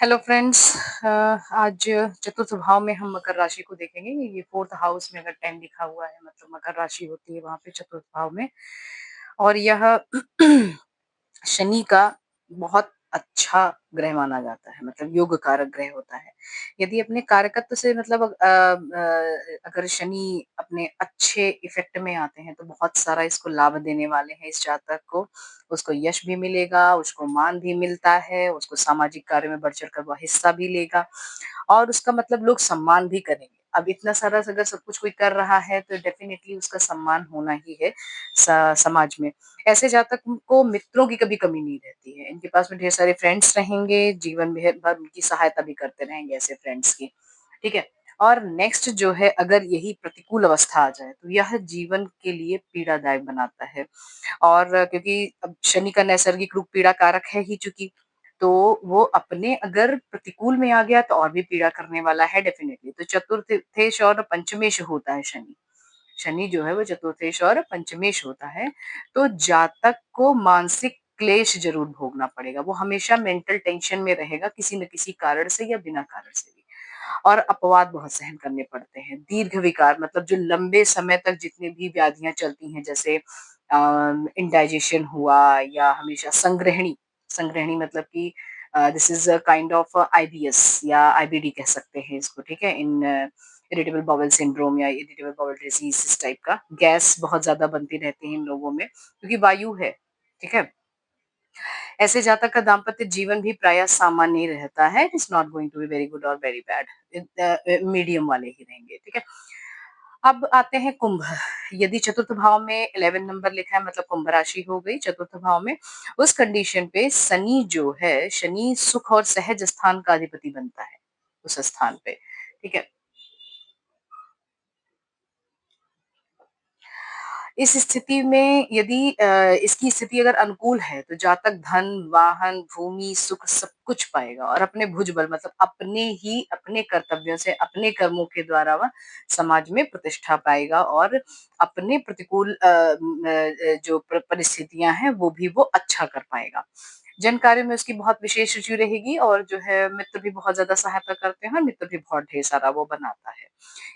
Hello friends. आज चतुर्थ भाव में हम मकर राशि को देखेंगे। ये फोर्थ हाउस में अगर टाइम लिखा हुआ है मतलब मकर राशि होती है वहां पे चतुर्थ भाव में। और यह शनि का बहुत अच्छा ग्रह माना जाता है, मतलब योग कारक ग्रह होता है। यदि अपने कारकत्व से मतलब अगर शनि अपने अच्छे इफेक्ट में आते हैं तो बहुत सारा इसको लाभ देने वाले हैं इस जातक को। उसको यश भी मिलेगा, उसको मान भी मिलता है, उसको सामाजिक कार्य में बढ़ चढ़ कर वह हिस्सा भी लेगा और उसका मतलब लोग सम्मान भी करेंगे। अब इतना सारा अगर सब कुछ कोई कर रहा है तो डेफिनेटली उसका सम्मान होना ही है समाज में। ऐसे जातक को मित्रों की कभी कमी नहीं रहती है। इनके पास में ढेर सारे फ्रेंड्स रहेंगे, जीवन भर उनकी सहायता भी करते रहेंगे ऐसे फ्रेंड्स की। ठीक है। और नेक्स्ट जो है, अगर यही प्रतिकूल अवस्था आ जाए तो यह जीवन के लिए पीड़ादायक बनाता है। और क्योंकि अब शनि का नैसर्गिक रूप पीड़ा कारक है ही चूंकि, तो वो अपने अगर प्रतिकूल में आ गया तो और भी पीड़ा करने वाला है डेफिनेटली। तो चतुर्थेश और पंचमेश होता है शनि। शनि जो है वो चतुर्थेश और पंचमेश होता है। तो जातक को मानसिक क्लेश जरूर भोगना पड़ेगा। वो हमेशा मेंटल टेंशन में रहेगा किसी न किसी कारण से या बिना कारण से भी। और अपवाद बहुत सहन करने पड़ते हैं। दीर्घ विकार मतलब जो लंबे समय तक जितनी भी व्याधियां चलती हैं, जैसे इंडाइजेशन हुआ या हमेशा संग्रहणी। संग्रहणी मतलब कि this is a kind of IBS या आईबीडी कह सकते हैं इसको। ठीक है। इन इरिटेबल बाउल सिंड्रोम या इरिटेबल बाउल डिजीज, इस टाइप का गैस बहुत ज्यादा बनती रहती है इन लोगों में क्योंकि वायु है। ठीक है। ऐसे जातक का दाम्पत्य जीवन भी प्रायः सामान्य ही रहता है। It is not going to be very good और वेरी बैड, मीडियम वाले ही रहेंगे। ठीक है। अब आते हैं कुंभ। यदि चतुर्थ भाव में 11 नंबर लिखा है मतलब कुंभ राशि हो गई चतुर्थ भाव में। उस कंडीशन पे शनि जो है, शनि सुख और सहज स्थान का अधिपति बनता है उस स्थान पे। ठीक है। इस स्थिति में यदि इसकी स्थिति अगर अनुकूल है तो जातक धन, वाहन, भूमि, सुख सब कुछ पाएगा और अपने भुजबल मतलब अपने ही अपने कर्तव्यों से, अपने कर्मों के द्वारा वह समाज में प्रतिष्ठा पाएगा और अपने प्रतिकूल जो परिस्थितियां हैं वो भी वो अच्छा कर पाएगा। जन कार्य में उसकी बहुत विशेष रुचि रहेगी और जो है मित्र भी बहुत ज्यादा सहायता करते हैं, मित्र भी बहुत ढेर सारा वो बनाता है।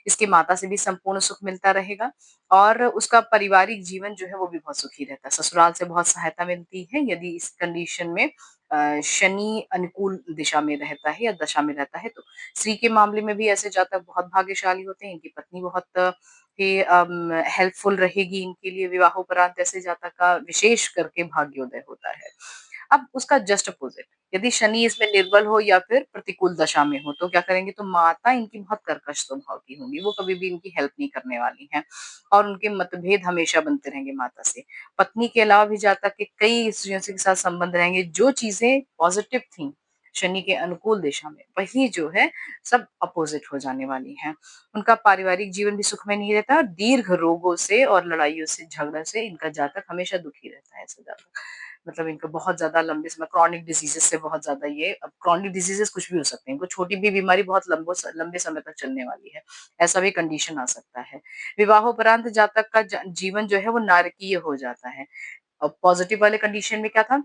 इसकी माता से भी संपूर्ण सुख मिलता रहेगा और उसका पारिवारिक जीवन जो है वो भी बहुत सुखी रहता है। ससुराल से बहुत सहायता मिलती है यदि इस कंडीशन में शनि अनुकूल दिशा में रहता है या दशा में रहता है तो। स्त्री के मामले में भी ऐसे जातक बहुत भाग्यशाली होते हैं। इनकी पत्नी बहुत ही हेल्पफुल रहेगी इनके लिए। विवाहोपरांत ऐसे जातक का विशेष करके भाग्योदय होता है। अब उसका जस्ट अपोजिट, यदि शनि इसमें निर्बल हो या फिर प्रतिकूल दशा में हो तो क्या करेंगे, तो माता इनकी बहुत कर्कश स्वभाव की होंगी। वो कभी भी इनकी हेल्प नहीं करने वाली हैं और उनके मतभेद हमेशा बनते रहेंगे माता से। पत्नी के अलावा भी जातक के कई स्त्रियों के साथ संबंध रहेंगे। जो चीजें पॉजिटिव थी शनि के अनुकूल दिशा में, वही जो है सब अपोजिट हो जाने वाली हैं। उनका पारिवारिक जीवन भी सुखमय नहीं रहता और दीर्घ रोगों से और लड़ाइयों से, झगड़ों से इनका जातक हमेशा दुखी रहता है। ऐसा जातक मतलब इनको बहुत ज्यादा लंबे समय क्रॉनिक डिजीजेस से बहुत ज्यादा ये, अब क्रॉनिक डिजीजेस कुछ भी हो सकते हैं, इनको छोटी भी बीमारी बहुत लंबे समय तक चलने वाली है। ऐसा भी कंडीशन आ सकता है। विवाहोपरांत जातक का जीवन जो है वो नारकीय हो जाता है। और पॉजिटिव वाले कंडीशन में क्या था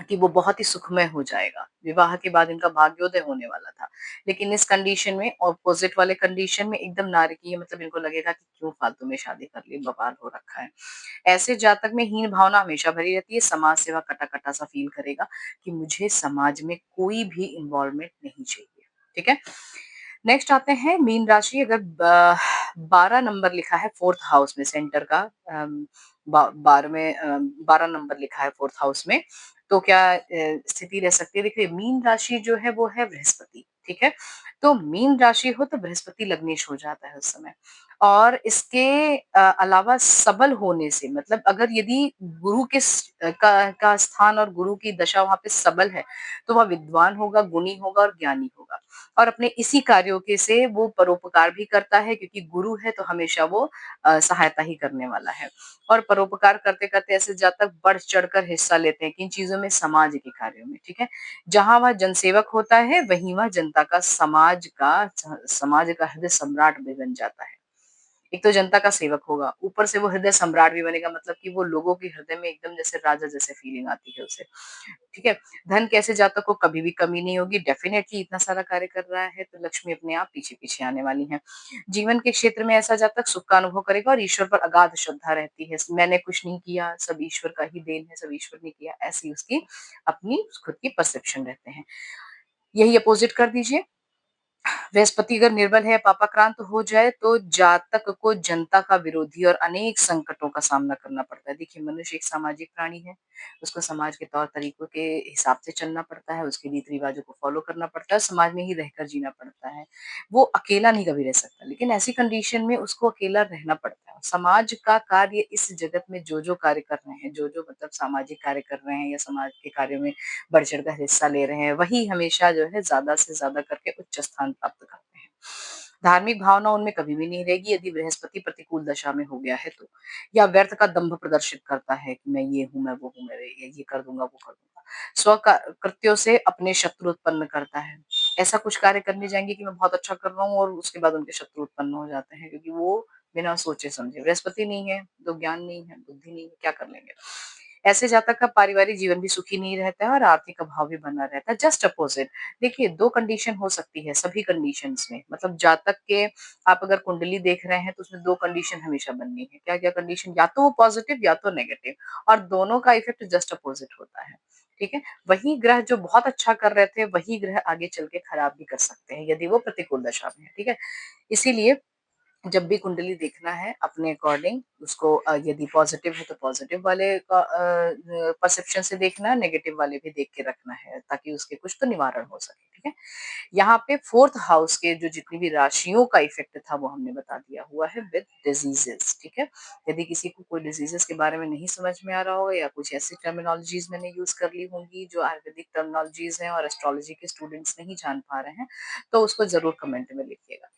कि वो बहुत ही सुखमय हो जाएगा। विवाह के बाद इनका भाग्योदय होने वाला था। लेकिन इस कंडीशन में, ऑपोजिट वाले कंडीशन में एकदम नारकीय, मतलब इनको लगेगा कि क्यों फालतू में शादी कर ली, बवाल हो रखा है। ऐसे जातक में हीन भावना हमेशा भरी रहती है। समाज सेवा कटा-कटा सा फील करेगा कि मुझे समाज में कोई भी इन्वॉल्वमेंट नहीं चाहिए। ठीक है? नेक्स्ट आते हैं मीन राशि। अगर 12 नंबर लिखा है फोर्थ हाउस में सेंटर का, 12 नंबर लिखा है फोर्थ हाउस में, तो क्या स्थिति रह सकती है। देखिए मीन राशि जो है वो है बृहस्पति। ठीक है। तो मीन राशि हो तो बृहस्पति लग्नेश हो जाता है उस समय। और इसके अलावा सबल होने से, मतलब अगर यदि गुरु के का स्थान और गुरु की दशा वहां पे सबल है तो वह विद्वान होगा, गुणी होगा और ज्ञानी होगा। और अपने इसी कार्यों के से वो परोपकार भी करता है क्योंकि गुरु है तो हमेशा वो सहायता ही करने वाला है। और परोपकार करते करते ऐसे जातक बढ़ चढ़कर हिस्सा लेते हैं किन चीजों में, समाज के कार्यों में। ठीक है। जहां वह जनसेवक होता है वहीं वह जनता का, समाज का हृदय सम्राट भी बन जाता है। एक तो जनता का सेवक होगा, ऊपर से वो हृदय सम्राट भी बनेगा मतलब कि वो लोगों के हृदय में एकदम जैसे राजा जैसे फीलिंग आती है उसे। ठीक है? धन कैसे जातक को कभी भी कमी नहीं होगी, डेफ़िनेटली इतना सारा कार्य कर रहा है तो लक्ष्मी अपने आप पीछे-पीछे आने वाली हैं। जीवन के क्षेत्र में ऐसा जातक सुख का अनुभव करेगा और ईश्वर पर अगाध श्रद्धा रहती है। मैंने कुछ नहीं किया, सब ईश्वर का ही देन है, सब ईश्वर ने किया, ऐसी उसकी अपनी खुद की परसेप्शन रहते हैं। यही अपोज़िट कर दीजिए। बृहस्पति अगर निर्बल है, पापाक्रांत हो जाए तो जातक को जनता का विरोधी और अनेक संकटों का सामना करना पड़ता है। देखिए मनुष्य एक सामाजिक प्राणी है, उसको समाज के तौर-तरीकों के हिसाब से चलना पड़ता है, उसके रीति-रिवाज़ों को फ़ॉलो करना पड़ता है, समाज में ही रहकर जीना पड़ता है। वो अकेला नहीं कभी रह सकता, लेकिन ऐसी कंडीशन में उसको अकेला रहना पड़ता है। समाज का कार्य इस जगत में जो-जो कार्य कर रहे हैं, जो-जो मतलब सामाजिक कार्य कर रहे हैं या समाज के कार्यों में बढ़-चढ़ कर हिस्सा ले रहे हैं, वही हमेशा जो है ज़्यादा से ज़्यादा करके उच्च स्थान प्राप्त करते हैं। धार्मिक भावना उनमें कभी भी नहीं रहेगी यदि बृहस्पति प्रतिकूल दशा में हो गया है तो। या व्यर्थ का दंभ प्रदर्शित करता है कि मैं ये हूँ, मैं वो हूँ, मैं ये कर दूँगा, वो कर दूँगा। स्व का कृत्यों से अपने शत्रु उत्पन्न करता है। ऐसा कुछ कार्य करने जाएँगे कि मैं बहुत अच्छा कर रहा हूँ और उसके बाद उनके शत्रु उत्पन्न हो जाते हैं क्योंकि वो बिना सोचे-समझे बृहस्पति नहीं है, तो ज्ञान नहीं है, बुद्धि नहीं है, क्या कर लेंगे? ऐसे जातक का पारिवारिक जीवन भी सुखी नहीं रहता है और आर्थिक अभाव भी बना रहता है। जस्ट अपोज़िट देखिए 2 कंडीशन हो सकती है सभी कंडीशंस में मतलब जातक के आप अगर कुंडली देख रहे हैं तो उसमें 2 कंडीशन हमेशा बननी है। क्या-क्या कंडीशन या तो वो पॉज़िटिव या तो नेगेटिव और दोनों का इफ़ेक्ट जस्ट अपोज़िट होता है। ठीक है? वही ग्रह जो बहुत अच्छा कर रहे थे, वही ग्रह आगे चल के खराब भी कर सकते हैं यदि वो प्रतिकूल दशा में है। ठीक है? इसीलिए जब भी कुंडली देखना है अपने अकॉर्डिंग उसको यदि पॉजिटिव है तो पॉजिटिव वाले का परसेप्शन से देखना, नेगेटिव वाले भी देख के रखना है ताकि उसके कुछ तो निवारण हो सके, ठीक है? यहाँ पे 4th हाउस के जो जितनी भी राशियों का इफ़ेक्ट था वो हमने बता दिया हुआ है विद डिजीज़ेज़, ठीक है? यदि किसी को कोई डिजीज़ेज़ के बारे में नहीं समझ में आ रहा होगा या कुछ ऐसी टर्मिनोलॉजीज़ मैंने यूज़ कर ली होंगी जो आयुर्वेदिक टर्मिनोलॉजीज़ हैं और एस्ट्रोलॉजी के स्टूडेंट्स नहीं जान पा रहे हैं, तो उसको ज़रूर कमेंट में लिखिएगा।